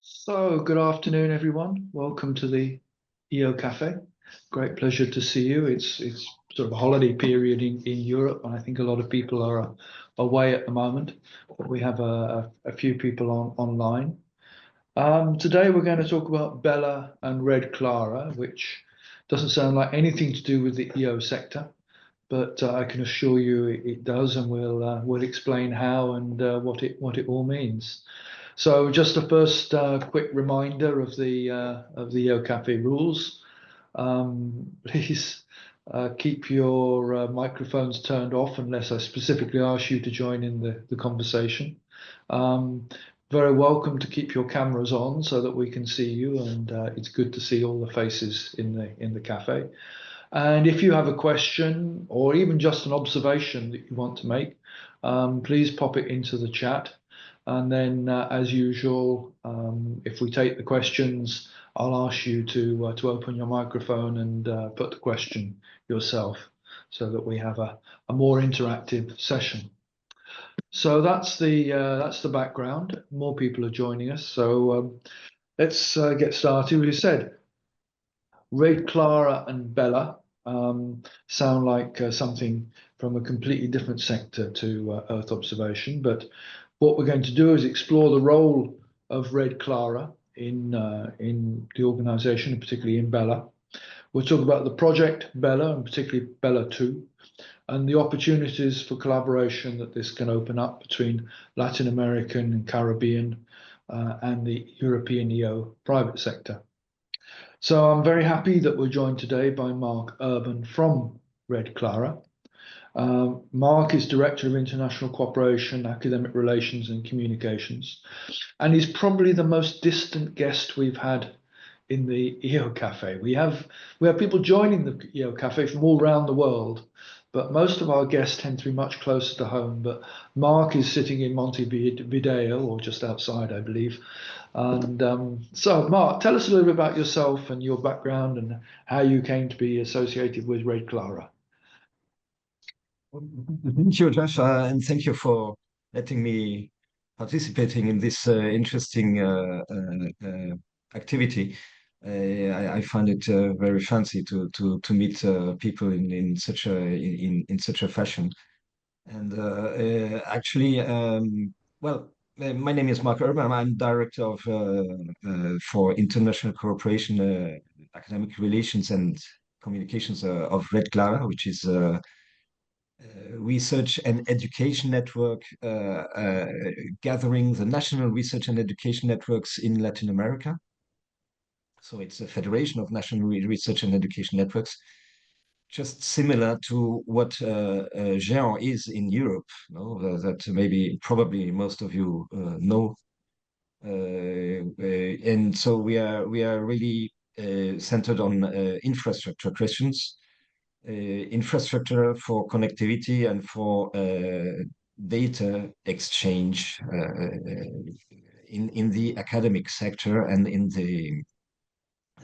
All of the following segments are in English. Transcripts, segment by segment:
So, good afternoon, everyone. Welcome to the EOcafe. Great pleasure to see you. It's sort of a holiday period in Europe, and I think a lot of people are away at the moment, but we have a few people online. Today we're going to talk about Bella and RedCLARA, which doesn't sound like anything to do with the EO sector, but I can assure you it does, and we'll explain how and what it all means. So just a first quick reminder of the EOcafe rules. Please keep your microphones turned off unless I specifically ask you to join in the conversation. Um, Very welcome to keep your cameras on so that we can see you, and it's good to see all the faces in the cafe. And if you have a question or even just an observation that you want to make, please pop it into the chat. And then, as usual, if we take the questions, I'll ask you to open your microphone and put the question yourself, so that we have a more interactive session. So that's the background. More people are joining us, so let's get started. We said RedCLARA and Bella sound like something from a completely different sector to Earth observation, but what we're going to do is explore the role of RedCLARA in the organisation, and particularly in Bella. We'll talk about the project Bella, and particularly Bella 2, and the opportunities for collaboration that this can open up between Latin American and Caribbean and the European EO private sector. So I'm very happy that we're joined today by Mark Urban from RedCLARA. Mark is Director of International Cooperation, Academic Relations and Communications, and he's probably the most distant guest we've had in the EOcafe. We have people joining the EOcafe from all around the world, but most of our guests tend to be much closer to home. But Mark is sitting in Montevideo, or just outside, I believe. And so, Mark, tell us a little bit about yourself and your background and how you came to be associated with RedCLARA. Thank you, Josh, and thank you for letting me participating in this interesting activity. I find it very fancy to meet people in such a fashion. And actually, well, my name is Mark Urban. I'm director of for international cooperation, academic relations, and communications of RedCLARA, which is research and education network gathering the national research and education networks in Latin America. So it's a federation of national research and education networks, just similar to what GEON is in Europe, no? That maybe probably most of you know. And so we are really centered on infrastructure questions, infrastructure for connectivity and for data exchange in the academic sector and in the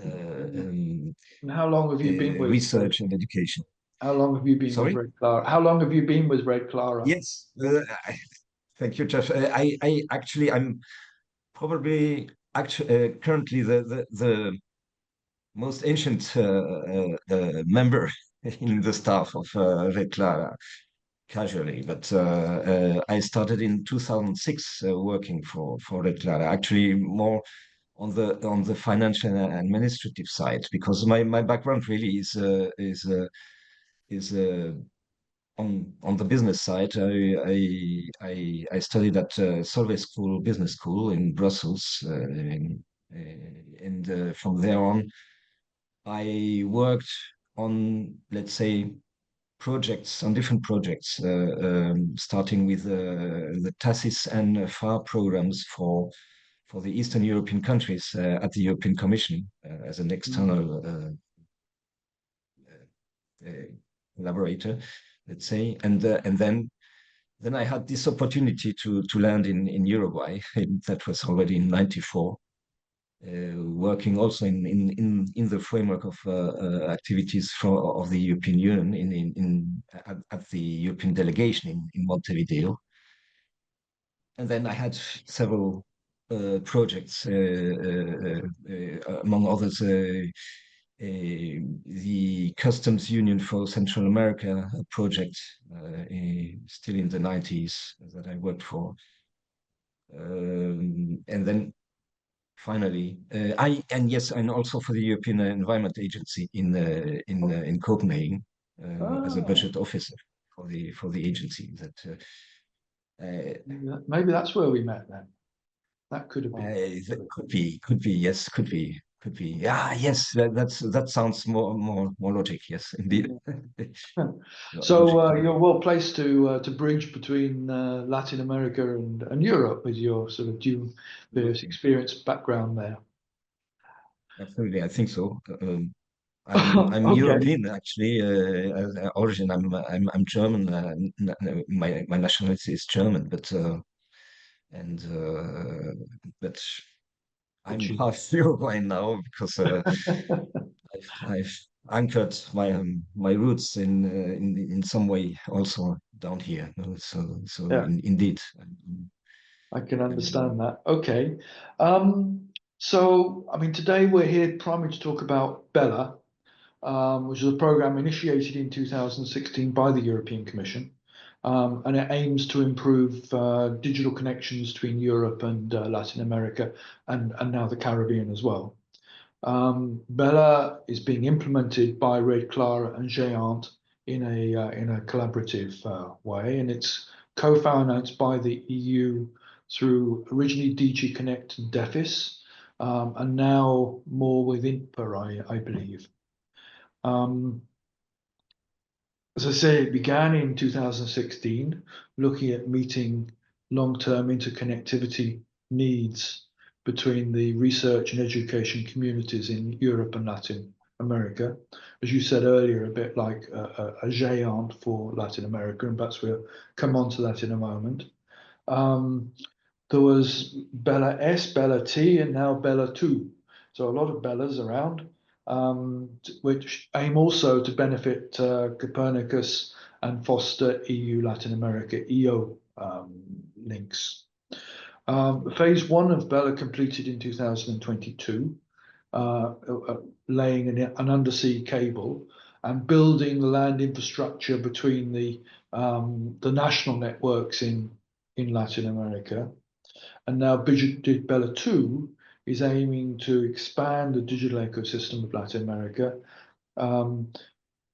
And how long have you been with research and education. How long have you been with Sorry? RedCLARA? How long have you been with RedCLARA? Yes. Thank you, Josh. I actually I'm probably actually currently the most ancient member in the staff of RedCLARA, casually, but I started in 2006 working for RedCLARA, actually more on the financial and administrative side, because my background really is on the business side. I studied at Solvay School Business School in Brussels, and from there on, I worked on, let's say, projects on different projects, starting with the TASIS and FAR programs for the Eastern European countries at the European Commission as an external collaborator, let's say, and then I had this opportunity to land in Uruguay. That was already in '94. Working also in the framework of activities of the European Union at the European delegation in Montevideo. And then I had several projects, among others, the Customs Union for Central America project, still in the 90s, that I worked for. And then finally, and also for the European Environment Agency in Copenhagen, as a budget officer for the agency. Maybe that's where we met then. That could have been. That could be, yes, could be. Yeah, yes, that sounds more logic. Yes, indeed. So you're well placed to bridge between Latin America and Europe with your sort of dual various experience background there. Absolutely, I think so. I'm Okay. European actually. As origin, I'm German. My nationality is German, but but I'm half Uruguayan now because I've anchored my roots in some way also down here. Yeah, Indeed, I can understand that. Okay. So, I mean, today we're here primarily to talk about Bella, which is a program initiated in 2016 by the European Commission. And it aims to improve digital connections between Europe and Latin America and now the Caribbean as well. Bella is being implemented by RedCLARA and GÉANT in a collaborative way, and it's co-financed by the EU through originally DG-CONNECT and DEFIS, and now more with INPA, I believe. As I say, it began in 2016, looking at meeting long-term interconnectivity needs between the research and education communities in Europe and Latin America. As you said earlier, a bit like a géant for Latin America, and perhaps we'll come on to that in a moment. There was Bella S, Bella T, and now Bella 2. So a lot of Bellas around, which aim also to benefit Copernicus and foster EU Latin America EO links. Phase 1 of Bella completed in 2022, laying an undersea cable and building the land infrastructure between the national networks in Latin America. And now Bella 2 is aiming to expand the digital ecosystem of Latin America,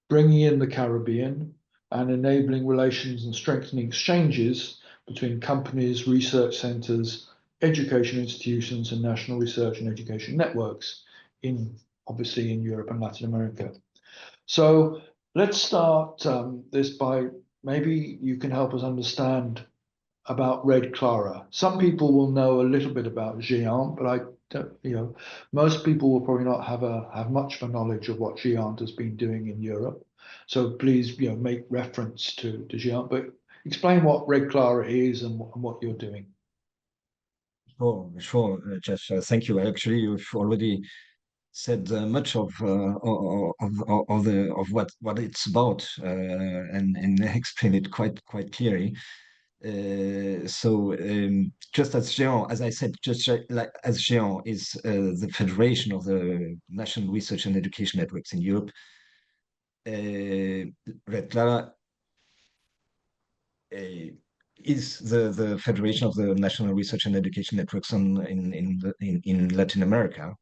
bringing in the Caribbean and enabling relations and strengthening exchanges between companies, research centers, education institutions, and national research and education networks obviously in Europe and Latin America. So let's start this by maybe you can help us understand about RedCLARA. Some people will know a little bit about GÉANT, but I don't, most people will probably not have much of a knowledge of what GÉANT has been doing in Europe. So please, make reference to GÉANT, but explain what RedCLARA is and what you're doing. Sure, Jeff. Thank you. Actually, you've already said much of what it's about, and explained it quite clearly. Just as GÉANT, as I said, just like as GÉANT is the federation of the national research and education networks in Europe, RedCLARA is the federation of the national research and education networks in Latin America,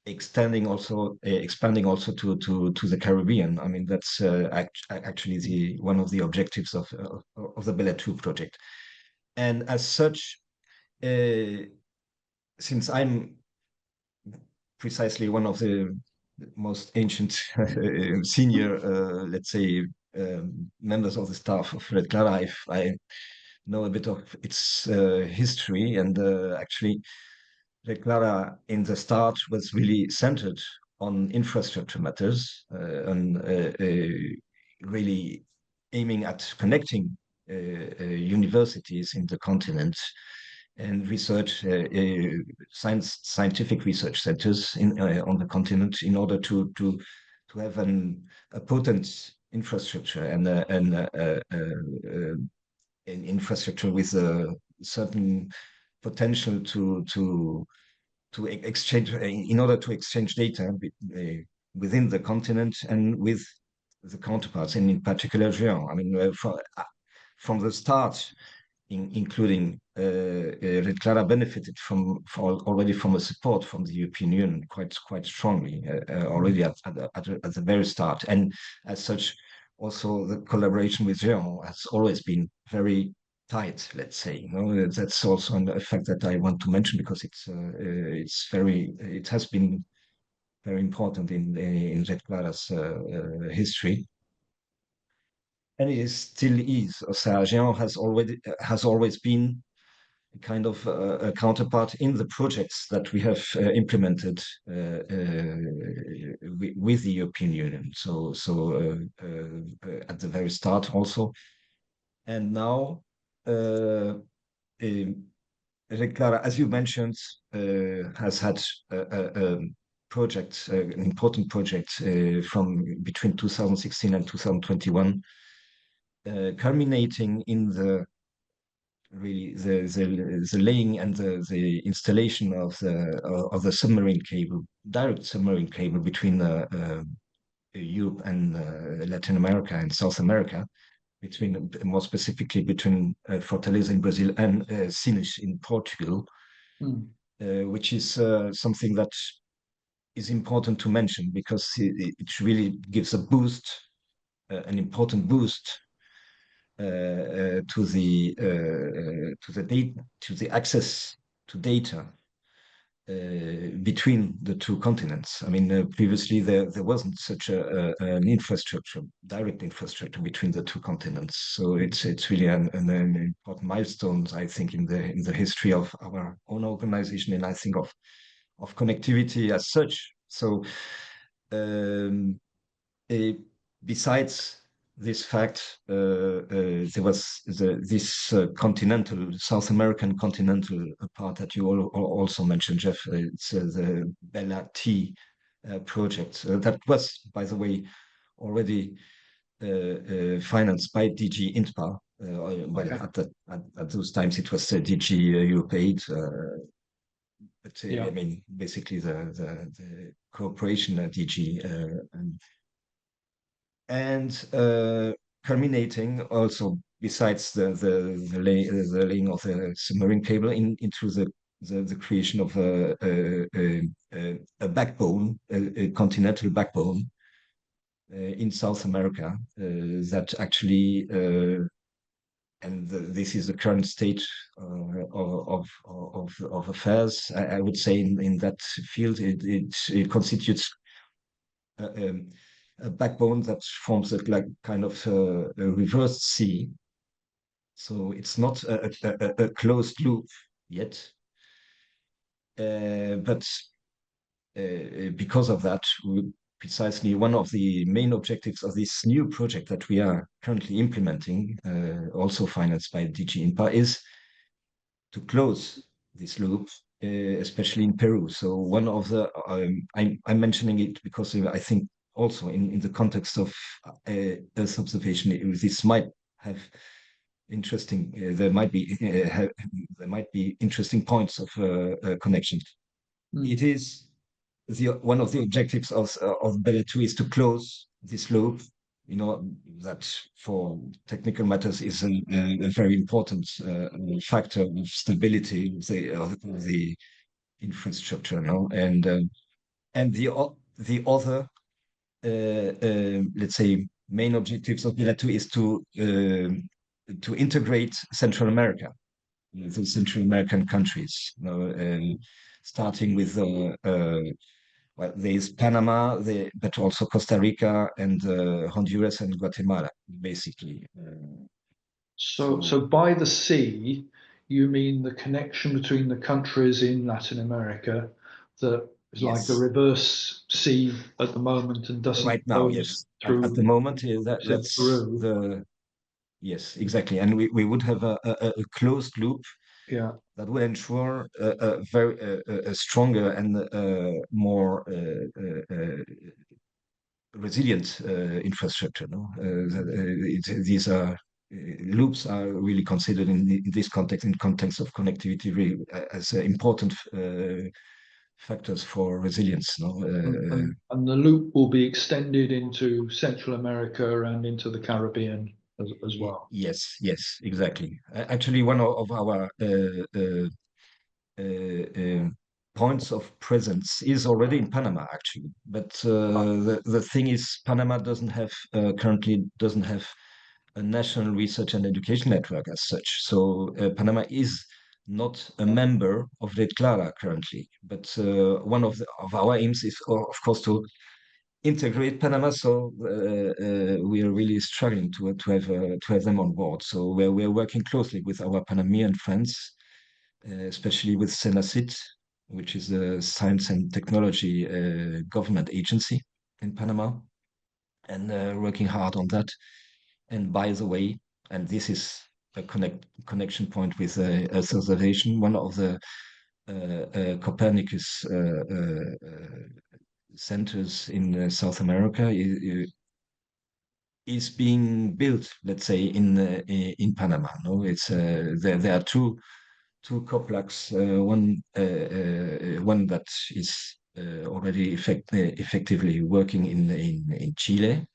expanding also to the Caribbean. I mean, that's actually one of the objectives of the Bella 2 project. And as such, since I'm precisely one of the most ancient senior, let's say, members of the staff of RedCLARA, I know a bit of its history, and actually RedCLARA in the start was really centered on infrastructure matters, and really aiming at connecting universities in the continent and research scientific research centers on the continent in order to have a potent infrastructure and an infrastructure with a certain potential to exchange in order to exchange data within the continent and with the counterparts, and in particular Géant. I mean, from the start, including RedCLARA benefited already from a support from the European Union quite strongly already at the very start, and as such, also the collaboration with Géant has always been very tight. Let's say, that's also a fact that I want to mention because it has been very important in RedCLARA's history. And it still is. Géant has always been a kind of a counterpart in the projects that we have implemented with the European Union. So at the very start also, and now RedCLARA, as you mentioned, has had a project, an important project from between 2016 and 2021. Culminating in the laying and the installation of the submarine cable, direct submarine cable between Europe and Latin America and South America, more specifically between Fortaleza in Brazil and Sines in Portugal, which is something that is important to mention because it really gives a boost, an important boost to the access to data between the two continents. I mean, previously there wasn't such an infrastructure, direct infrastructure between the two continents. So it's really an important milestone, I think, in the history of our own organization, and I think of connectivity as such. So besides this fact, there was this continental, South American continental part that you also mentioned, Jeff. It's the LAT project that was, by the way, already financed by DG-INTPA. At those times, it was DG Europe Aid. But I mean, basically the cooperation at DG and culminating also, besides the laying of the submarine cable into the creation of a backbone, a continental backbone in South America that actually, and this is the current state of affairs. I would say in that field, it constitutes a backbone that forms like kind of a reversed sea. So it's not a closed loop yet. But because of that, precisely one of the main objectives of this new project that we are currently implementing, also financed by DG-INTPA, is to close this loop, especially in Peru. So one of the, I'm mentioning it because I think also in the context of Earth observation, this might have interesting. There might be interesting points of connection. It is one of the objectives of Bella 2 is to close this loop. You know that for technical matters is a very important factor of stability of the infrastructure. And the other let's say main objectives of Bella 2 is to integrate Central America, the Central American countries. Starting with well, there's Panama, but also Costa Rica and Honduras and Guatemala, basically. So by the sea, you mean the connection between the countries in Latin America that is like a reverse sea at the moment and doesn't right now, go yes. through At the moment, that's Peru. Yes, exactly. And we would have a closed loop that will ensure a very stronger and more resilient infrastructure. These are loops are really considered in this context, in context of connectivity, really, as important factors for resilience. No? And the loop will be extended into Central America and into the Caribbean as well. Yes, yes, exactly. Actually, one of our points of presence is already in Panama, actually. But the thing is, Panama currently doesn't have a national research and education network as such. So Panama is not a member of RedCLARA currently. But one of our aims is, of course, to integrate Panama. So we are really struggling to have them on board. So we're working closely with our Panamanian friends, especially with Senacit, which is a science and technology government agency in Panama, and working hard on that. And by the way, and this is a connection point with Earth observation, one of the Copernicus centers in South America is being built, let's say, in Panama. No, it's there are two COPLACs, one that is already effectively working in Chile,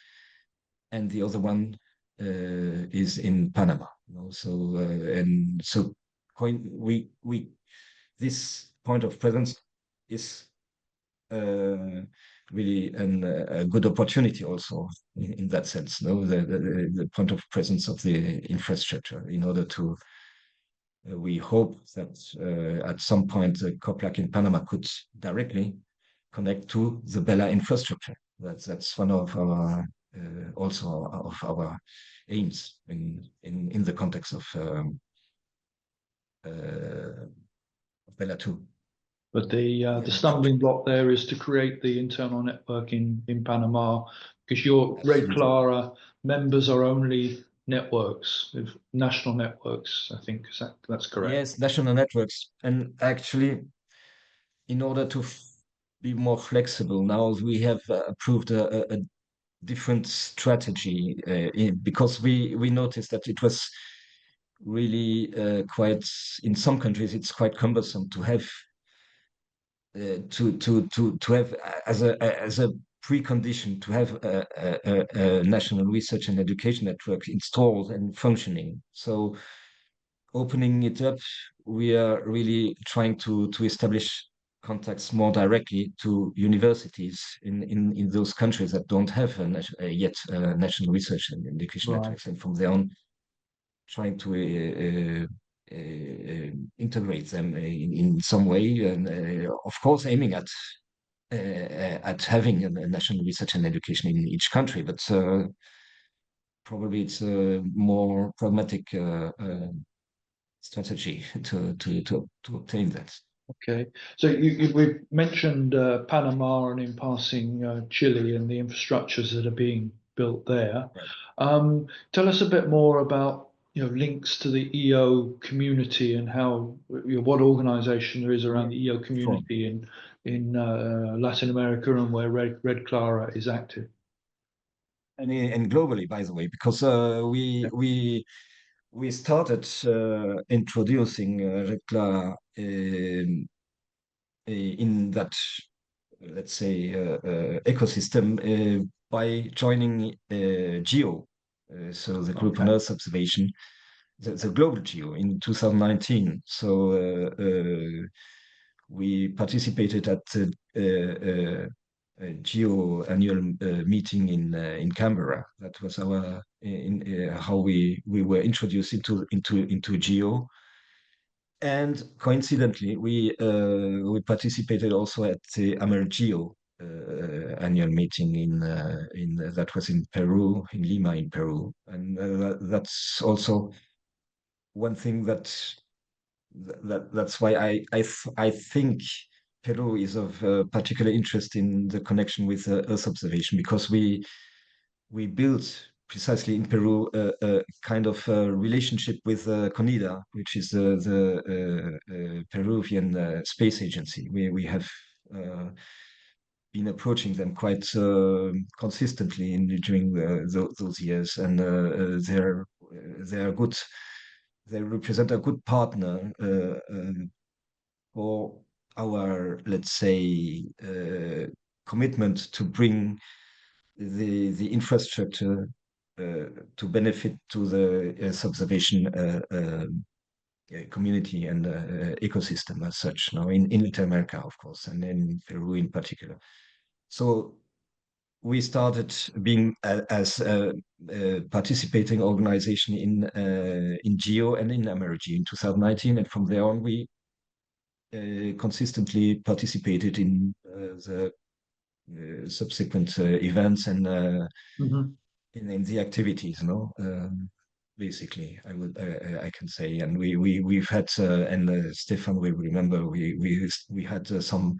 and the other one is in Panama. You know? So and so we this point of presence is really a good opportunity also in that sense. No, the point of presence of the infrastructure in order to we hope that at some point the COPLAC in Panama could directly connect to the Bella infrastructure. That's one of our also of our aims in the context of Bella 2. But the stumbling block there is to create the internal network in Panama, because your RedCLARA members are only networks, national networks, I think. That's correct. Yes, national networks. And actually, in order to be more flexible, now we have approved a different strategy because we noticed that it was really quite, in some countries, it's quite cumbersome to have to have as a precondition to have a national research and education network installed and functioning. So opening it up, we are really trying to establish contacts more directly to universities in those countries that don't have yet national research and education networks, and from there on, trying to integrate them in some way, and of course aiming at having a national research and education in each country, but probably it's a more pragmatic strategy to obtain that. Okay, so we've mentioned Panama and in passing Chile and the infrastructures that are being built there. Right. Tell us a bit more about links to the EO community and how what organisation there is around the EO community in Latin America and where RedCLARA is active. And globally, by the way, because we started introducing RedCLARA in that, let's say, ecosystem by joining GEO, so the Group on Earth Observation, the global GEO in 2019. So we participated at the GEO annual meeting in Canberra. That was our how we were introduced into GEO. And coincidentally, we participated also at the AmerGeo annual meeting in that was in Peru, in Lima, in Peru, and that's also one thing that's why I think Peru is of particular interest in the connection with Earth observation, because we built precisely in Peru a kind of relationship with CONIDA, which is the Peruvian space agency. We have been approaching them quite consistently during those years, and they're they are good. They represent a good partner for our, let's say, commitment to bring the infrastructure to benefit to the subservation community and ecosystem as such. Now, in Latin America, of course, and in Peru in particular. So we started being as a participating organization in GEO and in Emergy in 2019, and from there on we consistently participated in the subsequent events and in the activities. No, basically, I can say, and we've had and Stefan will remember we had some.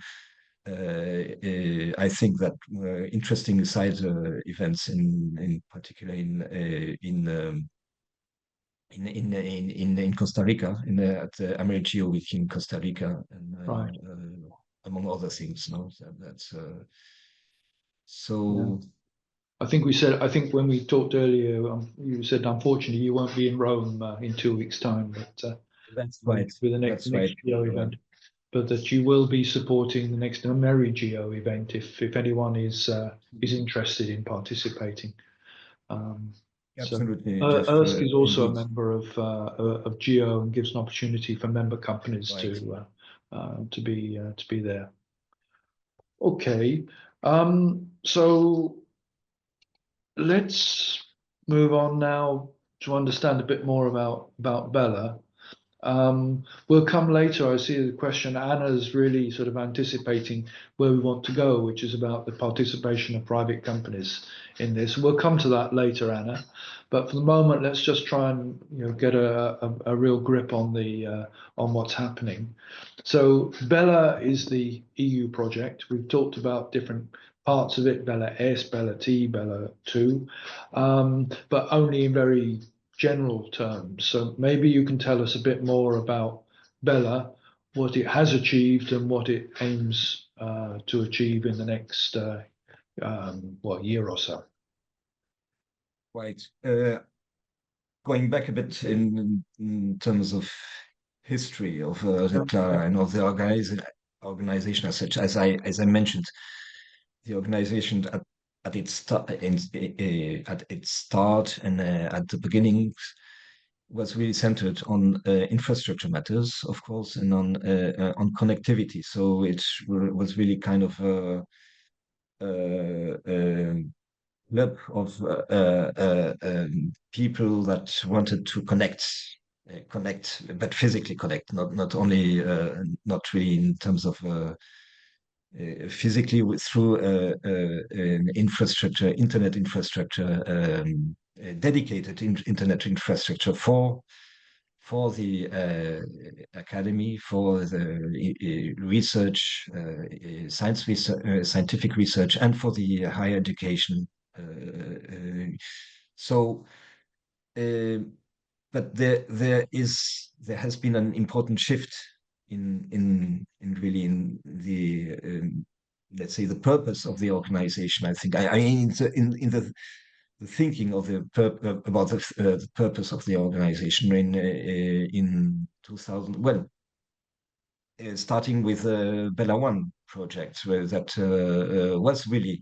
I think that interesting side events in particular in Costa Rica at the Amerigeo Week in Costa Rica, and Right. among other things. No, that's Yeah. so. I think when we talked earlier, you said unfortunately you won't be in Rome in 2 weeks' time, but That's right. with the That's next right. Geo event, but that you will be supporting the next Amerigeo event if anyone is interested in participating. So Absolutely, Jeff. Ersk is also a Indeed. member of Geo and gives an opportunity for member companies Right. to be there. Okay, so let's move on now to understand a bit more about Bella. We'll come later. I see the question. Anna's really sort of anticipating where we want to go, which is about the participation of private companies in this. We'll come to that later, Anna. But for the moment, let's just try and get a real grip on what's happening. So Bella is the EU project. We've talked about different parts of it: Bella S, Bella T, Bella 2, but only in very general terms. So maybe you can tell us a bit more about Bella, what it has achieved and what it aims to achieve in the next year or so. Right. Going back a bit in terms of history of RedCLARA and of the organization as such, as I mentioned, the organization at its start and at the beginning was really centered on infrastructure matters, of course, and on connectivity. So it was really kind of club of people that wanted to connect, but physically connect, not only not really in terms of physically through an infrastructure, internet infrastructure, dedicated internet infrastructure for the academy, for the research, scientific research, and for the higher education. So, but there has been an important shift in really in the let's say the purpose of the organization. I think I mean in the thinking of about the purpose of the organization in 2000. Well, starting with the Bella One project, where that was really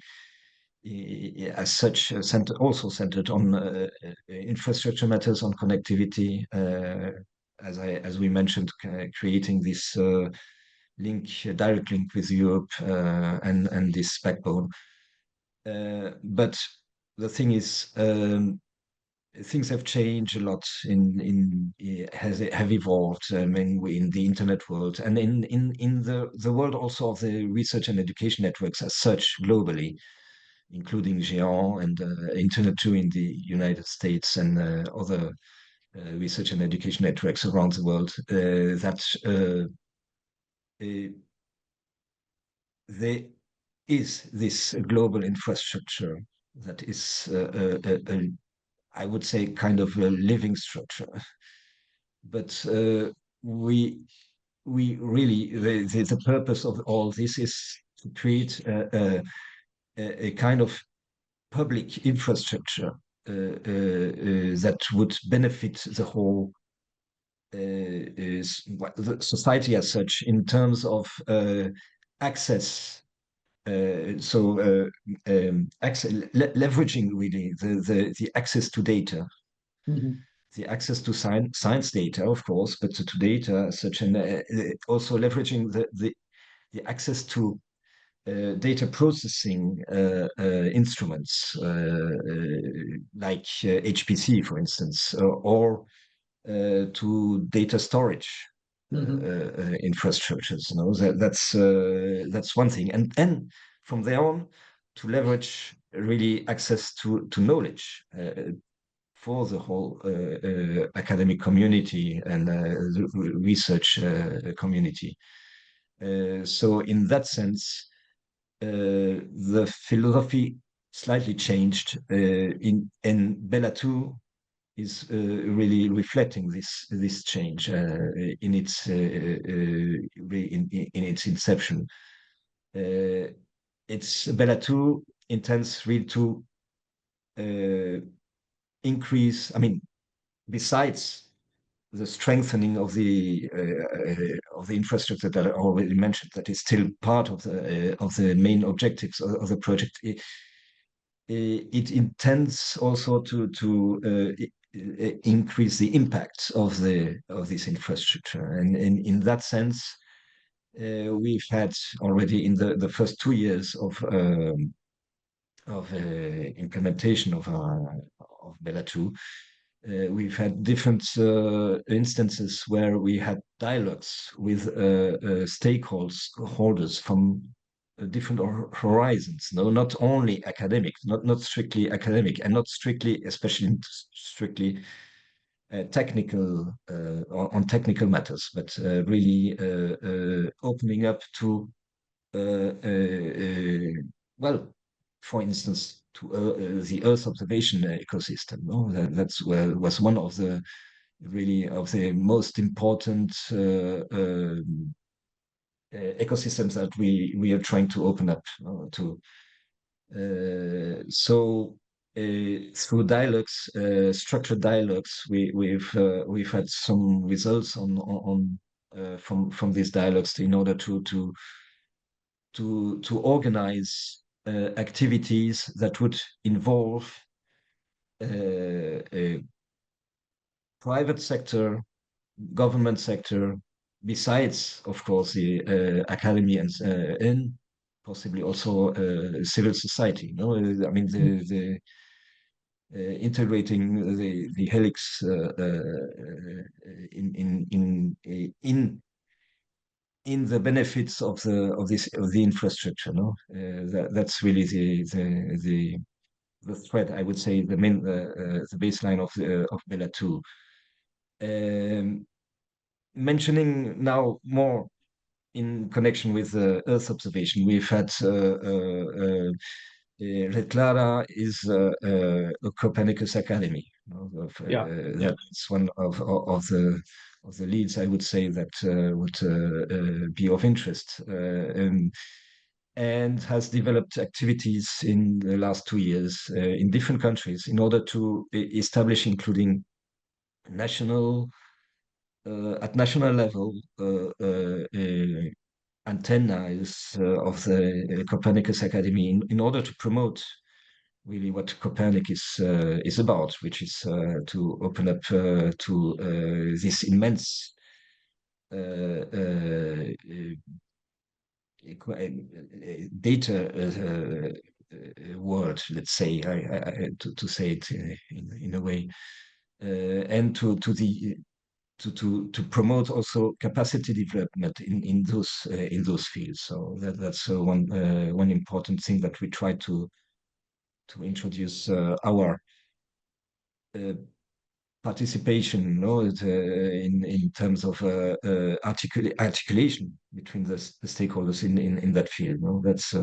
as such also centered on infrastructure matters, on connectivity, as we mentioned, creating this direct link with Europe and this backbone. But the thing is, things have changed a lot have evolved in the internet world and in the world also of the research and education networks as such globally, including Géant and Internet 2 in the United States and other research and education networks around the world, that there is this global infrastructure that is, I would say, kind of a living structure. But we really, the purpose of all this is to create a kind of public infrastructure that would benefit the whole the society as such in terms of access. Leveraging really the access to data, the access to science data, of course, but to data such, and also leveraging the access to data processing instruments like HPC, for instance, or to data storage infrastructures. You know, that's one thing, and from there on to leverage really access to knowledge for the whole academic community and the research community. So in that sense, the philosophy slightly changed in Bella 2 is really reflecting this change in its inception. It's Bella 2 intends really to increase. I mean, besides the strengthening of the infrastructure that I already mentioned, that is still part of the main objectives of the project. It intends also to increase the impact of this infrastructure, and in that sense, we've had already in the first 2 years of implementation of Bella 2. We've had different instances where we had dialogues with stakeholders from different horizons. No, not only academic, not strictly academic, and not strictly, especially strictly technical on technical matters, but really opening up to well, for instance, to the Earth observation ecosystem. No, that's was one of the really of the most important ecosystems that we are trying to open up to. So through dialogues, structured dialogues, we've had some results on from these dialogues in order to organize activities that would involve private sector, government sector, besides, of course, the academy and possibly also civil society. No, I mean the integrating the helix in the benefits of the infrastructure. No, that's really the thread. I would say the main the baseline of Bella 2. Mentioning now more in connection with Earth observation, we've had RedCLARA is a Copernicus Academy. You know, that's one of the leads, I would say, that would be of interest, and has developed activities in the last 2 years in different countries in order to establish, including national at national level, antennas of the Copernicus Academy in order to promote really what Copernicus is about, which is to open up to this immense data world, let's say, to say it in a way, and to promote also capacity development in those fields. So that's one important thing that we try to introduce our participation, you know, in terms of articulation between the stakeholders in that field. You know, that's.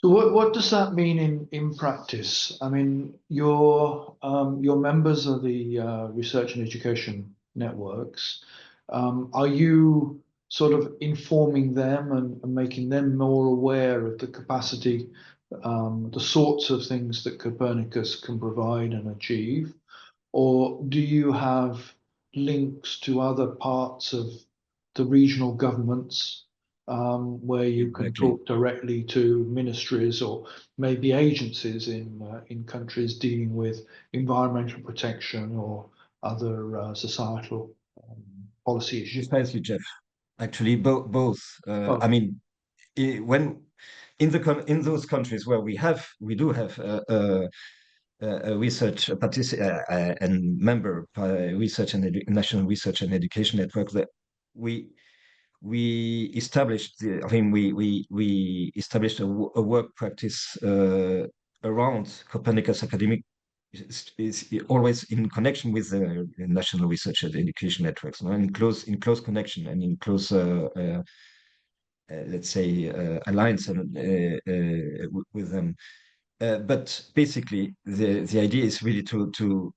So what does that mean in practice? I mean, your members of the research and education networks. Are you sort of informing them and making them more aware of the capacity the sorts of things that Copernicus can provide and achieve? Or do you have links to other parts of the regional governments where you can Exactly. talk directly to ministries or maybe agencies in countries dealing with environmental protection or other societal policy issues? Precisely, Jeff. Actually, both. I Oh, mean, when in those countries where we do have a research and member research and national research and education network, that we we established I mean we established a work practice around Copernicus academic is always in connection with the national research and education networks, no? In close connection and in close let's say alliance with them. But basically, the idea is really to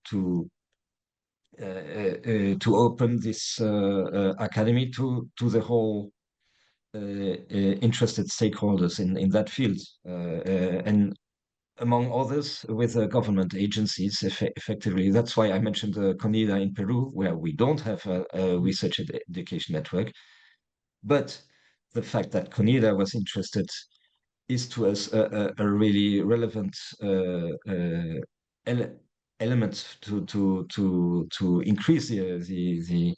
open this academy to the whole interested stakeholders in that field, and among others with government agencies effectively. That's why I mentioned CONIDA in Peru, where we don't have a research education network. But the fact that CONIDA was interested is to us a really relevant ele element to increase the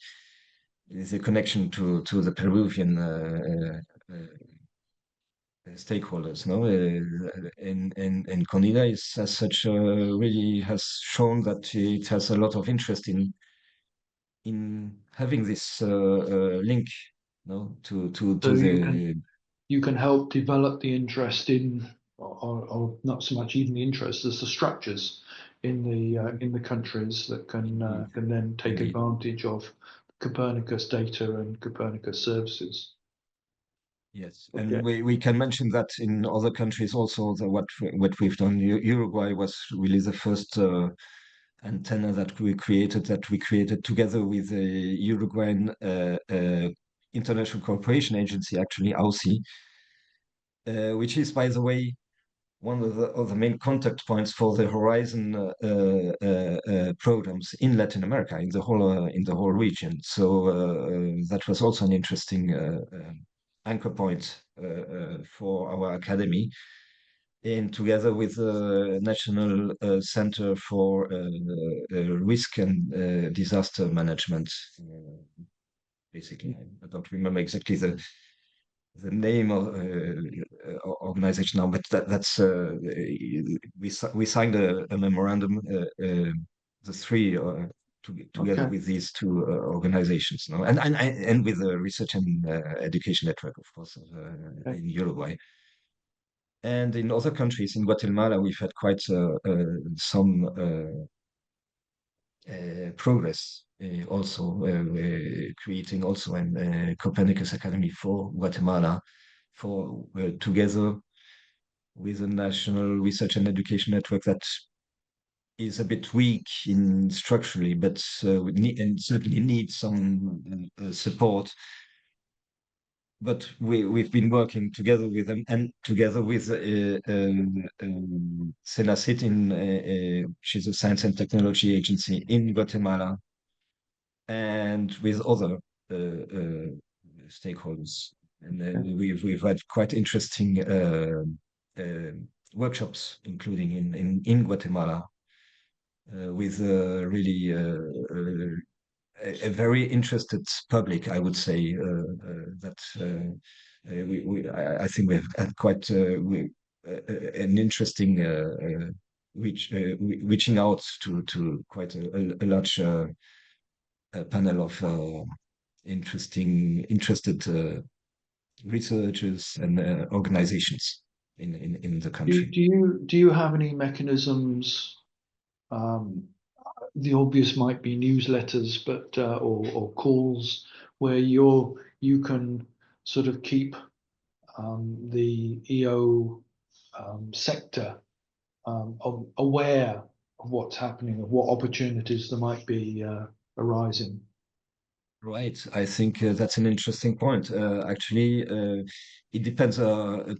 connection to the Peruvian stakeholders. No, and CONIDA is as such really has shown that it has a lot of interest in having this link, no, so to the you can help develop the interest in, or not so much even the interest, as the structures in the countries that indeed, can then take indeed. advantage of Copernicus data and Copernicus services. Yes, Okay. and we can mention that in other countries also. What we've done. Uruguay was really the first antenna that we created together with the Uruguayan International Cooperation Agency, actually AUCI, which is, by the way, one of the main contact points for the Horizon programs in Latin America, in the whole region. So that was also an interesting anchor point for our academy. And together with the National Center for Risk and Disaster Management, basically, I don't remember exactly the name of organization now, but that's we signed a memorandum, the three together Okay. with these two organizations, no, and with the research and education network, of course, Okay. in Uruguay. And in other countries, in Guatemala, we've had quite some progress. Also creating also an Copernicus Academy for Guatemala, for together with a national research and education network that is a bit weak in structurally, but and certainly needs some support. But we've been working together with them and together with CENACIT, which is a science and technology agency in Guatemala, and with other stakeholders. And Okay. we've had quite interesting uh, workshops, including in Guatemala, with really a very interested public, I would say, that I think we've had quite an interesting reaching out to quite a large panel of interested researchers and organizations in the country. Do you have any mechanisms? Um, the obvious might be newsletters, but or calls where you can sort of keep the EO sector aware of what's happening, of what opportunities there might be arising. Right. I think that's an interesting point. Actually, it depends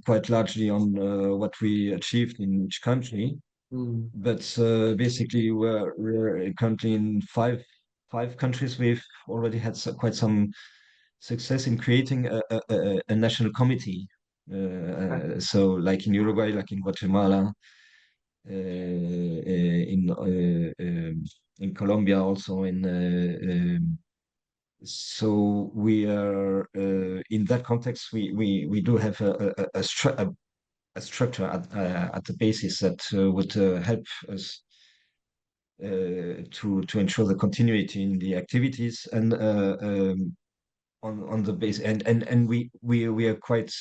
quite largely on what we achieved in each country. Mm. But basically, we're currently in five countries. We've already had quite some success in creating a national committee. So, like in Uruguay, like in Guatemala, in Colombia, also so we are in that context. We do have a structure at the basis that would help us to ensure the continuity in the activities and on the base and we are quite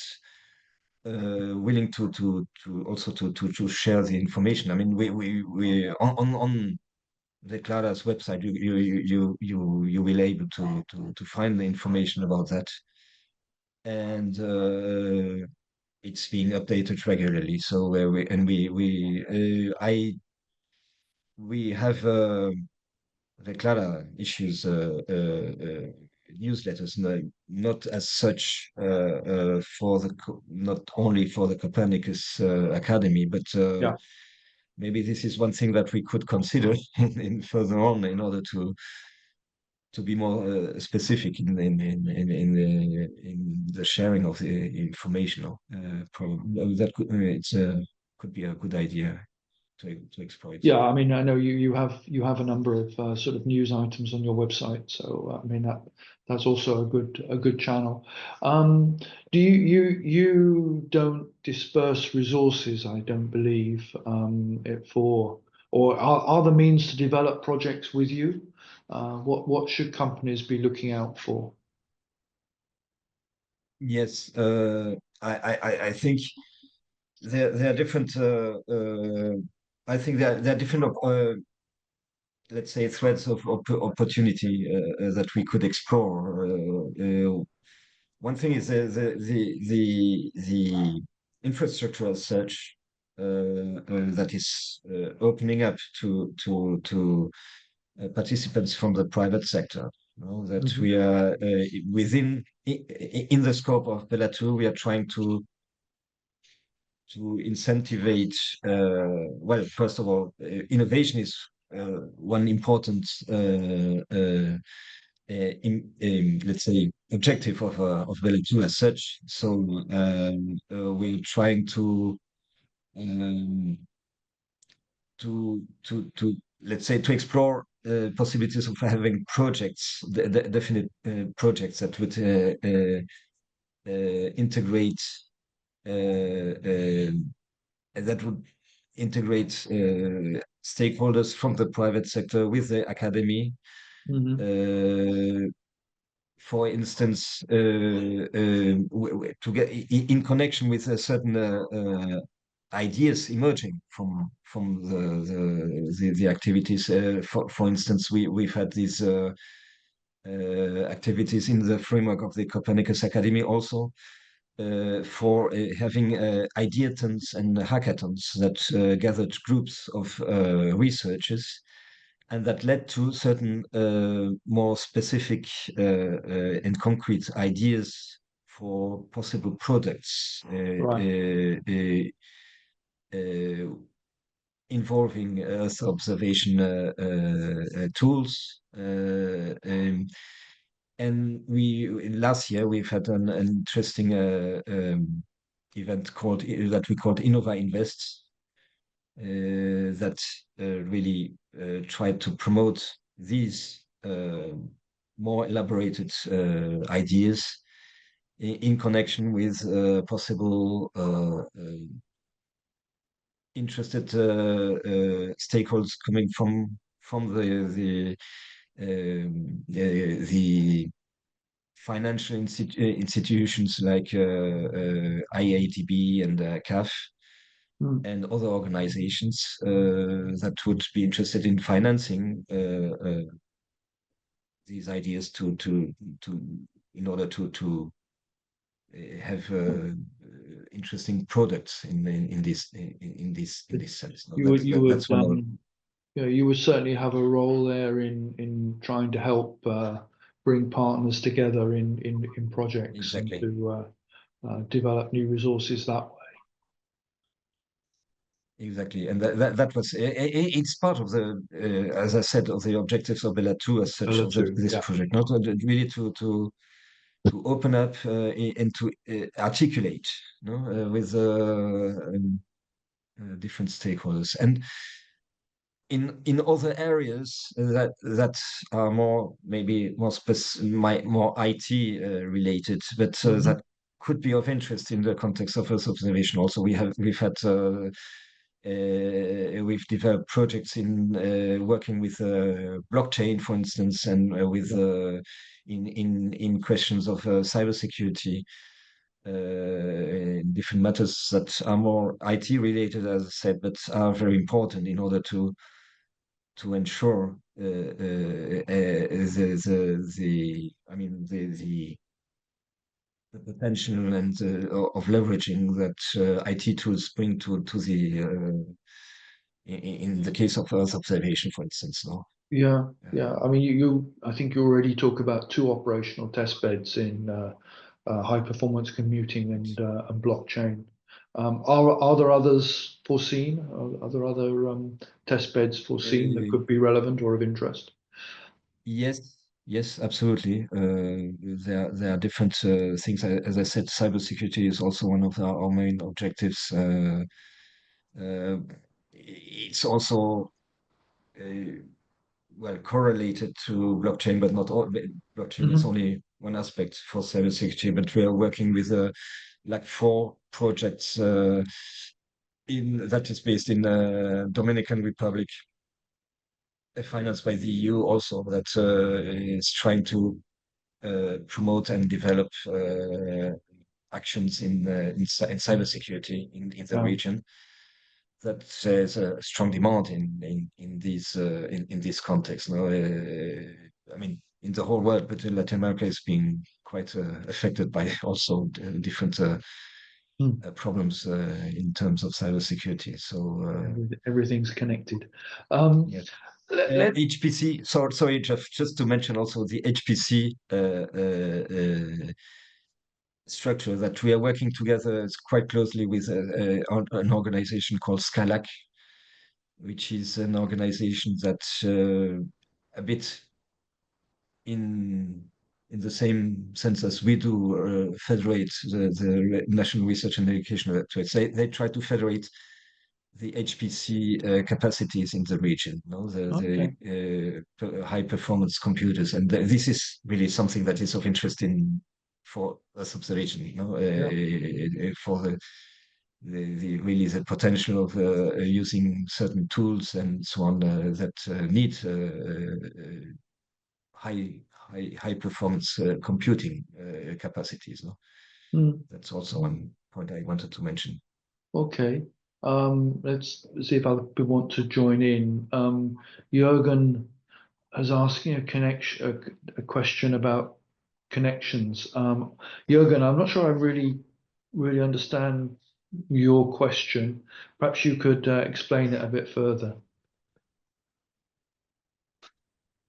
willing to also to share the information. I mean, we on the RedCLARA's website, you will able to find the information about that, and it's being updated regularly. So we have RedCLARA issues newsletters, not as such for not only for the Copernicus Academy, but Yeah. maybe this is one thing that we could consider in further on in order to be more specific in the sharing of the information. Probably that could be a good idea to explore it. Yeah, I mean, I know you have a number of sort of news items on your website, so I mean that's also a good channel. Do you don't disperse resources? I don't believe it for, or are the means to develop projects with you? What should companies be looking out for? Yes, I think there are different. I think there are different, let's say, threads of opportunity that we could explore. One thing is the infrastructure as such that is opening up to participants from the private sector. You know, that Mhm. we are within in the scope of Bella 2, we are trying to incentivize. Well, first of all, innovation is one important let's say objective of Bella 2 as such. So we're trying um, to let's say to explore possibilities of having projects, definite projects that would integrate that would integrate stakeholders from the private sector with the academy. Mhm. Uh, for instance, to get in connection with a certain ideas emerging from the activities. For instance, we've had these activities in the framework of the Copernicus Academy also for having ideathons and hackathons that gathered groups of researchers and that led to certain more specific and concrete ideas for possible products Right. uh, involving Earth observation tools. And we last year we've had an interesting event called that we called Innova Invest that really tried to promote these more elaborated ideas in connection with possible interested stakeholders coming from the financial institutions like IATB and CAF Mm. and other organizations that would be interested in financing these ideas to in order to have interesting products in this sense. No, You would that's one of you know, you would certainly have a role there in trying to help bring partners together in projects and Exactly. to develop new resources that way. Exactly, and that was it's part of the as I said, of the objectives of Bella 2 as such Pillar of two, this yeah. project, not really to open up and to articulate, with different stakeholders, and in other areas that are maybe more IT related, but that could be of interest in the context of Earth observation. Also, we've developed projects in working with blockchain, for instance, and with in questions of cybersecurity, different matters that are more IT related, as I said, but are very important in order to ensure the potential and of leveraging that IT tools bring to the in the case of Earth observation, for instance. No. Yeah, yeah. I mean, I think you already talk about two operational test beds in high performance computing and blockchain. Are there others foreseen? Are there other test beds foreseen that Uh, could be relevant or of interest? yes, yes, absolutely. There are different things. As I said, cybersecurity is also one of our main objectives. Uh, it's also well correlated to blockchain, but not all. Blockchain is Hmm. only one aspect for cybersecurity, but we are working with like 4 projects in that is based in Dominican Republic, financed by the EU, also that is trying to promote and develop actions in cybersecurity in the Yeah. region. That there's a strong demand in this context. No, I mean in the whole world, but Latin America is being quite affected by also different Hmm. problems in terms of cybersecurity. So Everything's connected. yeah. Let HPC. Sorry, Jeff. Just to mention also the HPC structure that we are working together quite closely with an organization called LAC, which is an organization that a bit in the same sense as we do federate the national research and education directorates. They try to federate the HPC capacities in the region, Okay. the high performance computers, and this is really something that is of interest for us observation, Yeah. for the really the potential of using certain tools and so on that need high performance computing capacities. No? Hmm. That's also one point I wanted to mention. Okay. Let's see if other people want to join in. Jürgen is asking a question about connections. Jürgen, I'm not sure I really understand your question. Perhaps you could explain it a bit further.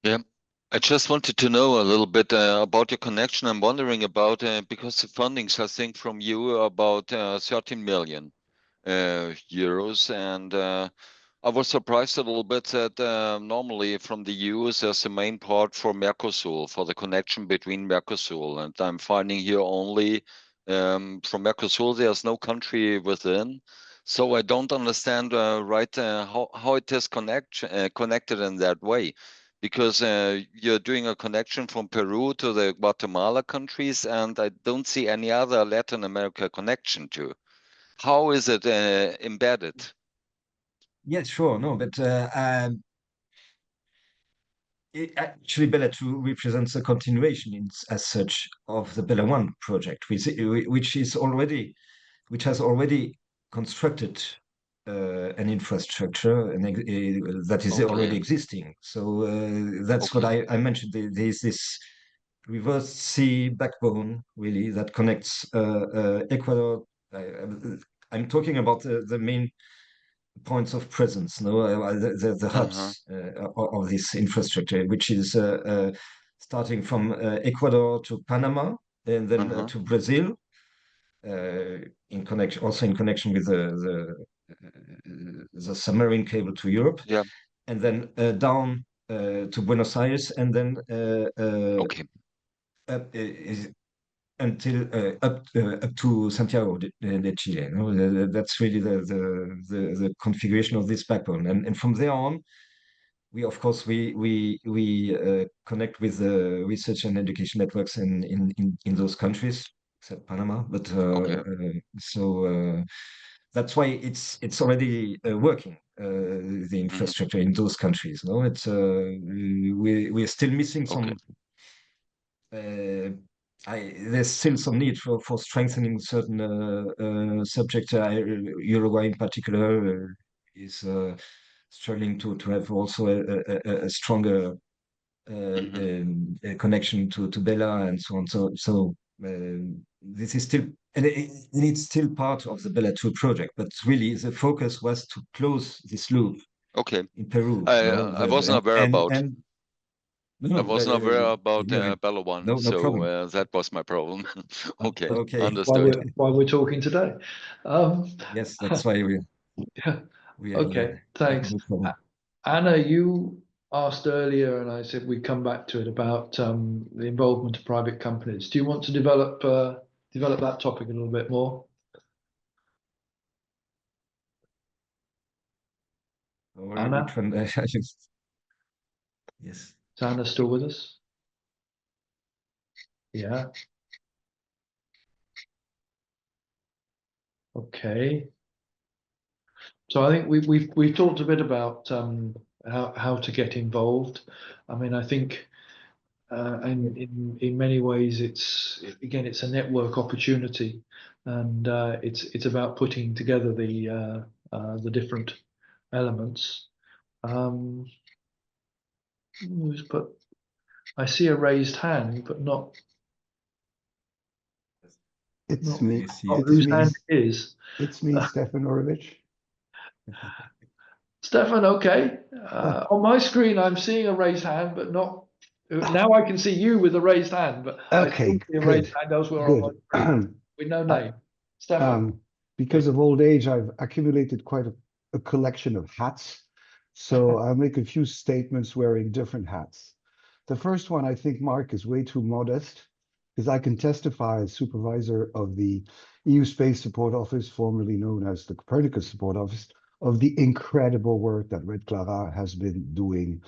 Yeah, I just wanted to know a little bit about your connection. I'm wondering about because the fundings, I think, from you about 13 million euros, and I was surprised a little bit that normally from the US there's the main part for Mercosur, for the connection between Mercosur, and I'm finding here only from Mercosur there's no country within. So I don't understand how it is connected in that way, because you're doing a connection from Peru to the Guatemala countries, and I don't see any other Latin America connection to. How is it embedded? Yes, sure. No, but actually, Bella 2 represents a continuation as such of the Bella 1 project, which has already constructed an infrastructure that is already Okay. existing. So that's what Okay. I mentioned. There's this reverse sea backbone, really, that connects Ecuador. I'm talking about the main points of presence, no, the Uh-huh. hubs of this infrastructure, which is starting from Ecuador to Panama, and then to Brazil, in connection with the submarine cable to Europe, Yeah. and then down to Buenos Aires, and then Okay. until up to Santiago de Chile. You know, that's really the configuration of this backbone, and from there on, we of course we connect with the research and education networks in those countries, except Panama. But so that's why it's already working. The infrastructure in those countries. No, it's we're still missing some. There's still some need for strengthening certain subjects. Uruguay in particular is struggling to have also a stronger connection to Bella and so on. So this is still, and it's still part of the Bella 2 project, but really the focus was to close this loop. Okay. In Peru. I wasn't aware about. No, I wasn't aware about no, Bella 1, no so problem. that was my problem. Okay, Okay. understood. Why we're talking today. Yes, that's why we are okay, here. thanks. No problem. Anna, you asked earlier, and I said we'd come back to it, about the involvement of private companies. Do you want to develop that topic a little bit more? Anna? Which one? Yes. Is Anna still with us? Yeah. Okay. So I think we've talked a bit about how to get involved. I mean, I think and in many ways it's a network opportunity, and it's about putting together the different elements. But I see a raised hand, but not. It's me. Whose hand is? It's me, Stefan Orovich. Stefan, okay. On my screen, I'm seeing a raised hand, but not. Now I can see you with a raised hand, but okay, I see a raised hand elsewhere on my screen with no name. Stefan. Because of old age, I've accumulated quite a collection of hats. So I'll make a few statements wearing different hats. The first one, I think, Mark, is way too modest, because I can testify as supervisor of the EU Space Support Office, formerly known as the Copernicus Support Office, of the incredible work that RedCLARA has been doing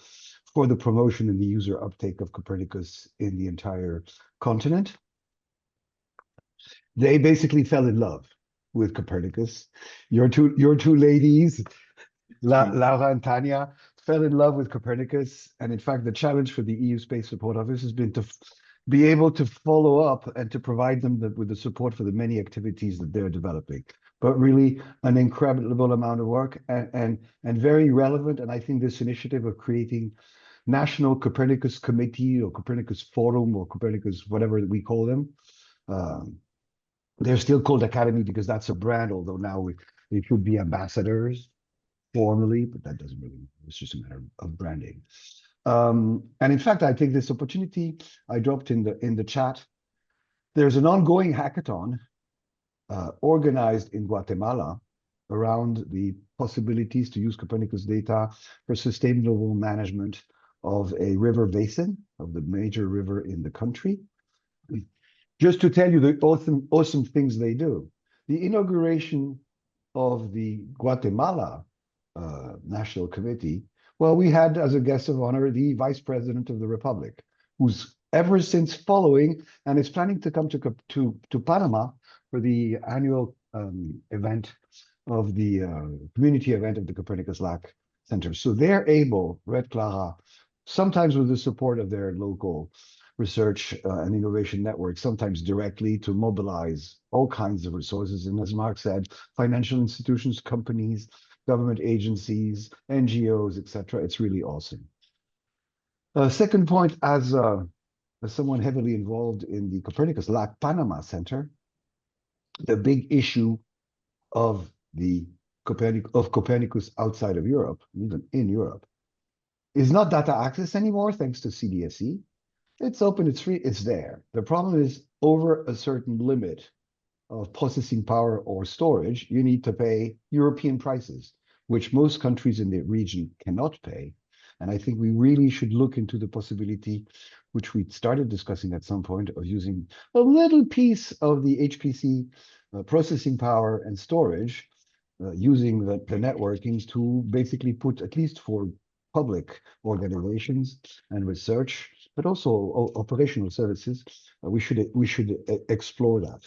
for the promotion and the user uptake of Copernicus in the entire continent. They basically fell in love with Copernicus. Your two ladies, Laura and Tanya, fell in love with Copernicus. And in fact, the challenge for the EU Space Support Office has been to be able to follow up and to provide them with the support for the many activities that they're developing. But really an incredible amount of work and very relevant. And I think this initiative of creating National Copernicus Committee or Copernicus Forum or Copernicus, whatever we call them, they're still called Academy because that's a brand, although now they should be ambassadors formally, but that doesn't really, it's just a matter of branding. And in fact, I take this opportunity, I dropped in the chat, there's an ongoing hackathon organized in Guatemala around the possibilities to use Copernicus data for sustainable management of a river basin, of the major river in the country. Just to tell you the awesome things they do. The inauguration of the Guatemala National Committee, well, we had as a guest of honor the Vice President of the Republic, who's ever since following and is planning to come to Panama for the annual event of the community event of the Copernicus LAC Center. So they're able, RedCLARA, sometimes with the support of their local research and innovation network, sometimes directly, to mobilize all kinds of resources. And as Mark said, financial institutions, companies, government agencies, NGOs, etc. It's really awesome. Second point, as someone heavily involved in the Copernicus LAC Panama Center, the big issue of Copernicus outside of Europe, even in Europe, is not data access anymore, thanks to CDSE. It's open, it's free, it's there. The problem is over a certain limit of processing power or storage, you need to pay European prices, which most countries in the region cannot pay. And I think we really should look into the possibility, which we started discussing at some point, of using a little piece of the HPC processing power and storage, using the networkings to basically put, at least for public organizations and research, but also operational services, we should explore that.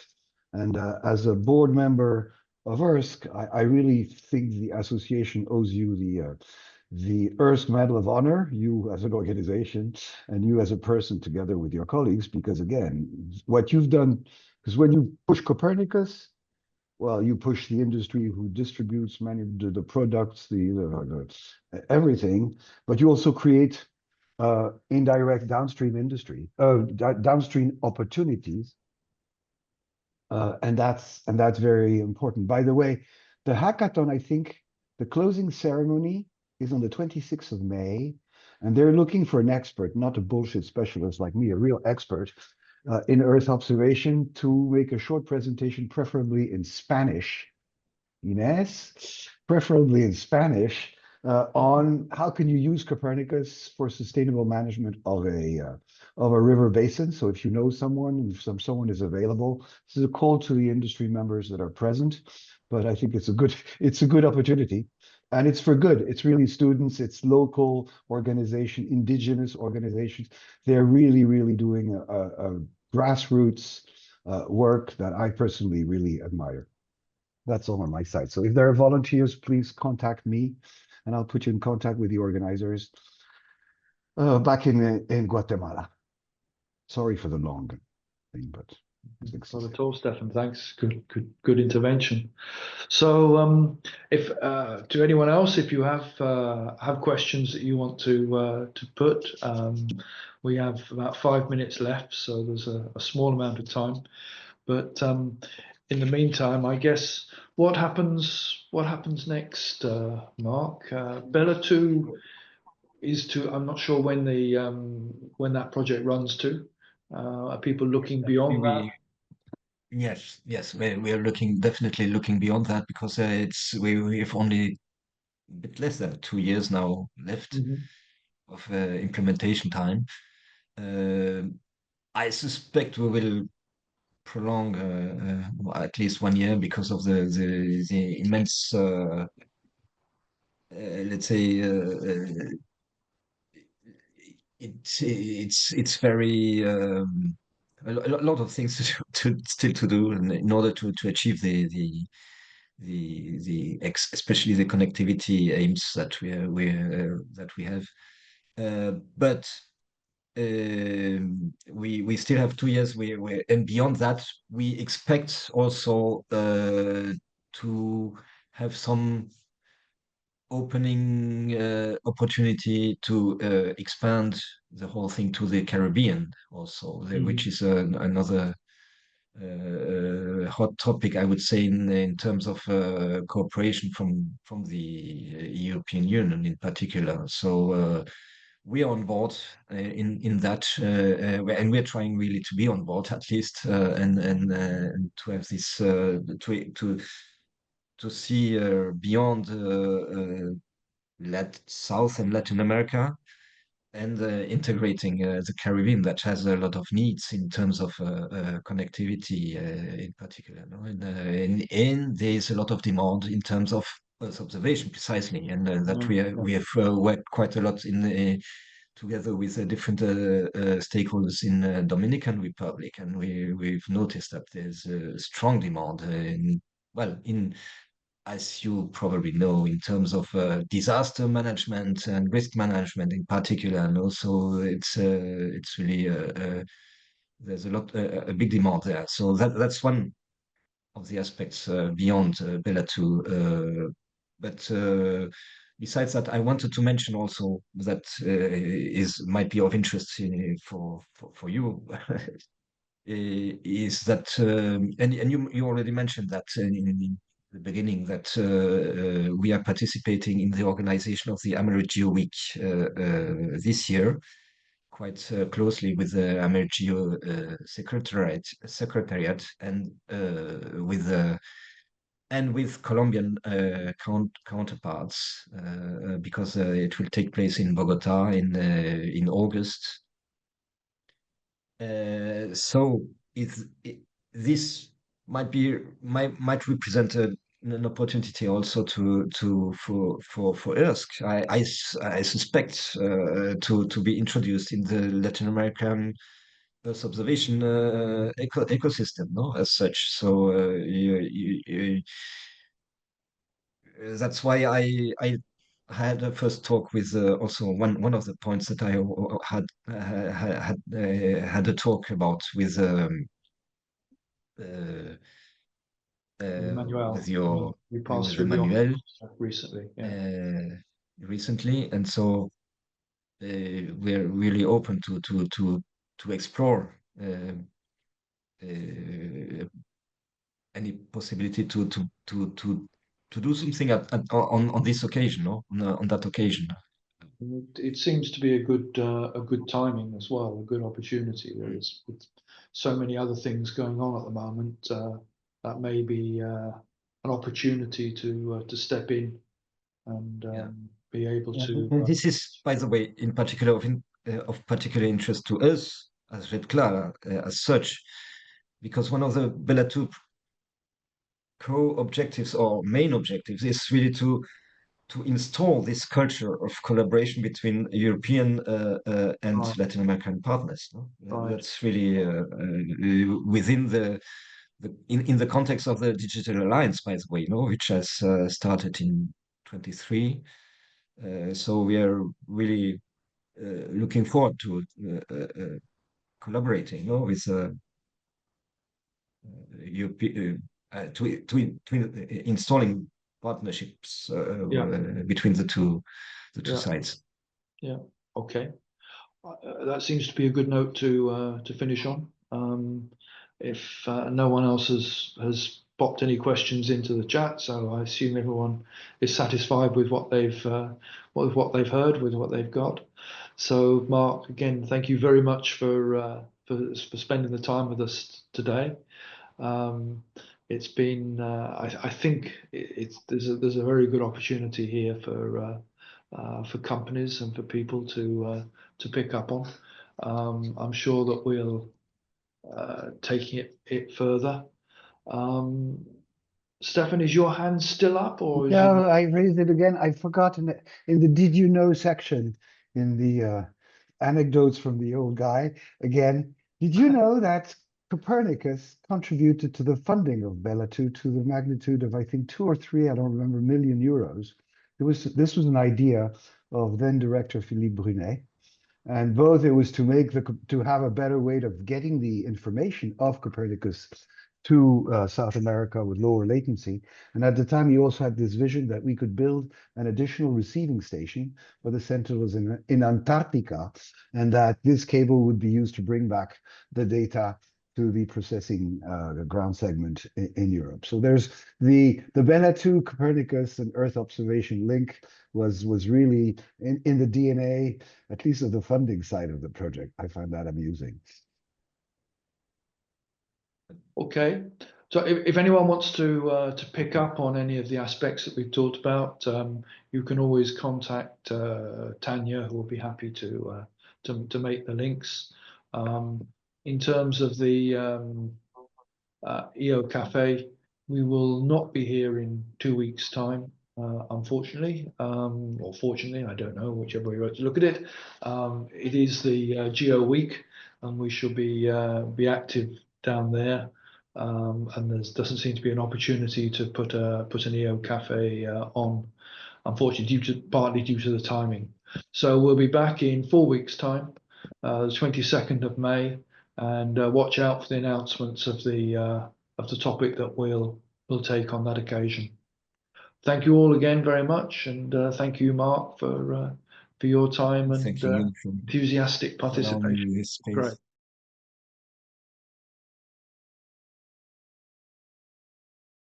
And as a board member of ERSC, I really think the association owes you the ERSC Medal of Honor, you as an organization, and you as a person together with your colleagues, because again, what you've done, because when you push Copernicus, well, you push the industry who distributes the products, the everything, but you also create indirect downstream industry, downstream opportunities. And that's very important. By the way, the hackathon, I think the closing ceremony is on the 26th of May, and they're looking for an expert, not a bullshit specialist like me, a real expert in Earth observation, to make a short presentation, preferably in Spanish, Ines, preferably in Spanish, on how can you use Copernicus for sustainable management of a river basin. So if you know someone, if someone is available, this is a call to the industry members that are present. But I think it's a good opportunity, and it's for good. It's really students, it's local organization, indigenous organizations. They're really doing a grassroots work that I personally really admire. That's all on my side. So if there are volunteers, please contact me, and I'll put you in contact with the organizers back in Guatemala. Sorry for the long thing, but not at all, Stefan. Thanks. Good intervention. So, if to anyone else, if you have questions that you want to put, we have about 5 minutes left, so there's a small amount of time. But in the meantime, I guess what happens next, Mark? Bella 2 is to. I'm not sure when that project runs to. Are people looking beyond that? Yes, we are definitely looking beyond that, because we have only a bit less than 2 years now left of implementation time. I suspect we will prolong at least 1 year because of the immense, let's say, it's very a lot of things still to do in order to achieve especially the connectivity aims that we have. But we still have 2 years. And beyond that, we expect also to have some opening opportunity to expand the whole thing to the Caribbean also, which is another hot topic, I would say, in terms of cooperation from the European Union in particular. So we are on board in that, and we're trying really to be on board at least, and to have this to see beyond South and Latin America, and integrating the Caribbean, that has a lot of needs in terms of connectivity in particular. No? And there's a lot of demand in terms of Earth observation, precisely, and that we have worked quite a lot in together with different stakeholders in Dominican Republic, and we've noticed that there's a strong demand as you probably know, in terms of disaster management and risk management in particular, and also it's really there's a big demand there. So that's one of the aspects beyond Bella 2. But besides that, I wanted to mention also that might be of interest for you. Is that and you already mentioned that in the beginning, that we are participating in the organization of the Amerigeo Week this year, quite closely with the Amerigeo Secretariat and with Colombian counterparts because it will take place in Bogota in August. So this might represent an opportunity also for ERSC. I suspect to be introduced in the Latin American Earth observation ecosystem, no, as such. So that's why I had a first talk with also one of the points that I had a talk about with Emmanuel, with your we passed with through the Emmanuel recently. Yeah. recently, and so we're really open to explore any possibility to do something on this occasion, no? On that occasion. It seems to be a good timing as well, a good opportunity. There's with so many other things going on at the moment. That may be an opportunity to step in and be able to. And this is, by the way, in particular of particular interest to us as RedCLARA as such, because one of the Bella II co-objectives or main objectives is really to install this culture of collaboration between European and Right. Latin American partners. No? Right. That's really within in the context of the Digital Alliance, by the way, no, which has started in 23. So we are really looking forward to collaborating, no, with European to installing partnerships between the two sides. Yeah. Okay. That seems to be a good note to finish on. If no one else has popped any questions into the chat, so I assume everyone is satisfied with what they've heard, with what they've got. So, Mark, again, thank you very much for spending the time with us today. It's been, I think, there's a very good opportunity here for companies and for people to pick up on. I'm sure that we'll take it further. Stefan, is your hand still up, or is No, I raised it again. I forgot in the did you know section in the anecdotes from the old guy again. Did you know that Copernicus contributed to the funding of Bella II to the magnitude of, I think, 2 or 3, I don't remember, million euros. This was an idea of then director Philippe Brunet. And both it was to have a better way of getting the information of Copernicus to South America with lower latency. And at the time, he also had this vision that we could build an additional receiving station, but the center was in Antarctica, and that this cable would be used to bring back the data to the processing the ground segment in Europe. So there's the Bella II, Copernicus, and Earth observation link was really in the DNA, at least of the funding side of the project. I find that amusing. Okay. So if anyone wants to pick up on any of the aspects that we've talked about, you can always contact Tanya, who will be happy to make the links. In terms of the EOcafe, we will not be here in 2 weeks' time, unfortunately, or fortunately, I don't know, whichever way you like to look at it. It is the Geo Week, and we shall be active down there. And there doesn't seem to be an opportunity to put an EOcafe on, unfortunately, partly due to the timing. So we'll be back in 4 weeks' time, the 22nd of May, and watch out for the announcements of the topic that we'll take on that occasion. Thank you all again very much, and thank you, Mark, for your time and Thank you for enthusiastic participation. allowing me this space. Great.